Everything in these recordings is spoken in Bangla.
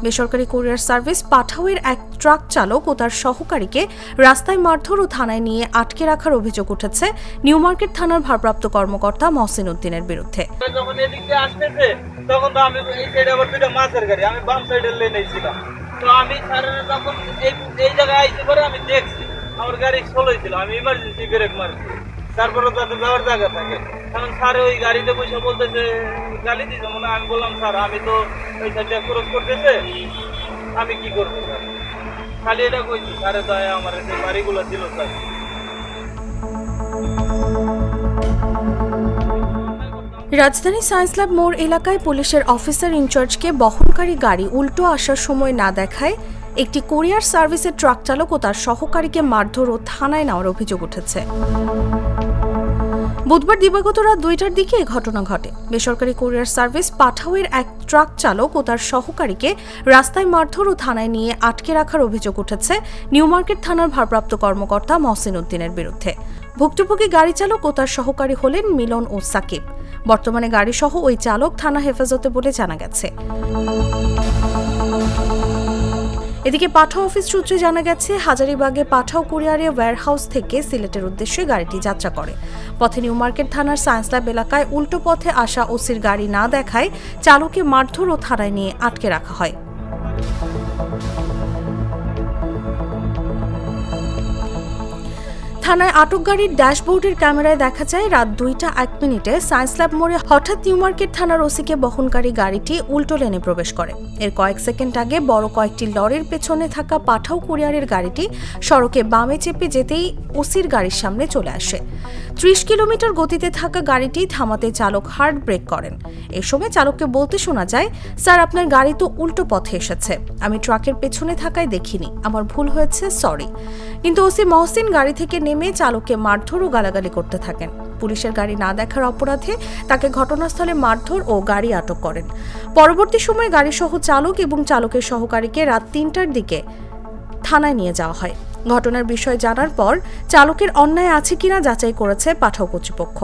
বেসরকারি কুরিয়ার সার্ভিস পাঠাওয়ের এক ট্রাক চালক ও তার সহকারীকে রাস্তায় মারধর ও থানায় নিয়ে আটকে রাখার অভিযোগ উঠেছে নিউ মার্কেট থানার ভারপ্রাপ্ত কর্মকর্তা মহসিন উদ্দিনের বিরুদ্ধে। যখন এদিকে আসতেছে তখন তো আমি এই সাইডে আবার দুইটা মাছের গাড়ি, আমি বাম সাইডের লেনে ছিলাম। তো আমি স্যারের যখন এই জায়গায় আইতে পরে আমি দেখছি আমার গাড়ি স্লো ছিল, আমি ইমার্জেন্সি ব্রেক মারছি, তারপরে তাদের যাওয়ার জায়গা থাকে। এখন স্যার ওই গাড়িতে বসে বলতেছে, গালি দিয়েছে মানে। আমি বললাম স্যার আমি তো ওই সাইডে ক্রস করতেছে, আমি কি করবো স্যার? খালি এটা কইছি, স্যারের দয়া আমার যে বাড়িগুলো ছিল স্যার। রাজধানী সায়েন্স ল্যাব মোড় এলাকায় পুলিশের অফিসার ইনচার্জকে বহনকারী গাড়ি উল্টো আসার সময় না দেখায় একটি কুরিয়ার সার্ভিসের ট্রাক চালক ও তার সহকারীকে মারধর ও থানায় নেওয়ার অভিযোগ উঠেছে। বুধবার দিবাগত রাত 2টার দিকে এই ঘটনা ঘটে। বেসরকারি কুরিয়ার সার্ভিস পাঠাওয়ের এক ট্রাক চালক ও তার সহকারীকে রাস্তায় মারধর ও থানায় নিয়ে আটকে রাখার অভিযোগ উঠেছে নিউ মার্কেট থানার ভারপ্রাপ্ত কর্মকর্তা মহসিন উদ্দিনের বিরুদ্ধে। ভুক্তভোগী গাড়ি চালক ও তার সহকারী হলেন মিলন ও সাকিব। বর্তমানে গাড়িসহ ওই চালক থানা হেফাজতে বলে জানা গেছে। এদিকে পাঠাও অফিস সূত্রে জানা গেছে, হাজারীবাগে পাঠাও কুরিয়ারে ওয়্যারহাউস থেকে সিলেটের উদ্দেশ্যে গাড়িটি যাত্রা করে। পথে নিউ মার্কেট থানার সায়েন্স ল্যাব এলাকায় উল্টো পথে আসা ওসির গাড়ি না দেখায় চালককে মারধর ও থানায় নিয়ে আটকে রাখা হয়। থানায় আটক গাড়ির ড্যাশবোর্ডের ক্যামেরায় দেখা যায় রাত 2:01 সায়েন্স ল্যাব মোড়ে হঠাৎ নিউ মার্কেট থানার ওসিকে বহনকারী গাড়িটি উল্টো লেনে প্রবেশ করে। এর কয়েক সেকেন্ড আগে বড় কয়েকটি লরির পেছনে থাকা পাঠাও কুরিয়ারের গাড়িটি সড়কে বামে চেপে যেতেই ওসির গাড়ির সামনে চলে আসে। 30 কিলোমিটার গতিতে থাকা গাড়িটি থামাতে চালক হার্ড ব্রেক করেন। এ সময় চালককে বলতে শোনা যায়, স্যার আপনার গাড়ি তো উল্টো পথে এসেছে, আমি ট্রাকের পেছনে থাকায় দেখিনি, আমার ভুল হয়েছে, সরি। কিন্তু ওসি মহসিন গাড়ি থেকে নেমে চালককে মারধর ও গালাগালি করতে থাকেন। পুলিশের গাড়ি না দেখার অপরাধে তাকে ঘটনাস্থলে মারধর ও গাড়ি আটক করেন। পরবর্তী সময়ে গাড়িসহ চালক এবং চালকের সহকারীকে রাত 3টার দিকে থানায় নিয়ে যাওয়া হয়। ঘটনার বিষয় জানার পর চালকের অন্যায় আছে কিনা যাচাই করেছে পাঠাও কর্তৃপক্ষ।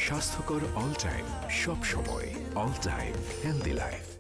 স্বাস্থ্যকর অল টাইম, সব সময় অল টাইম হেলদি লাইফ।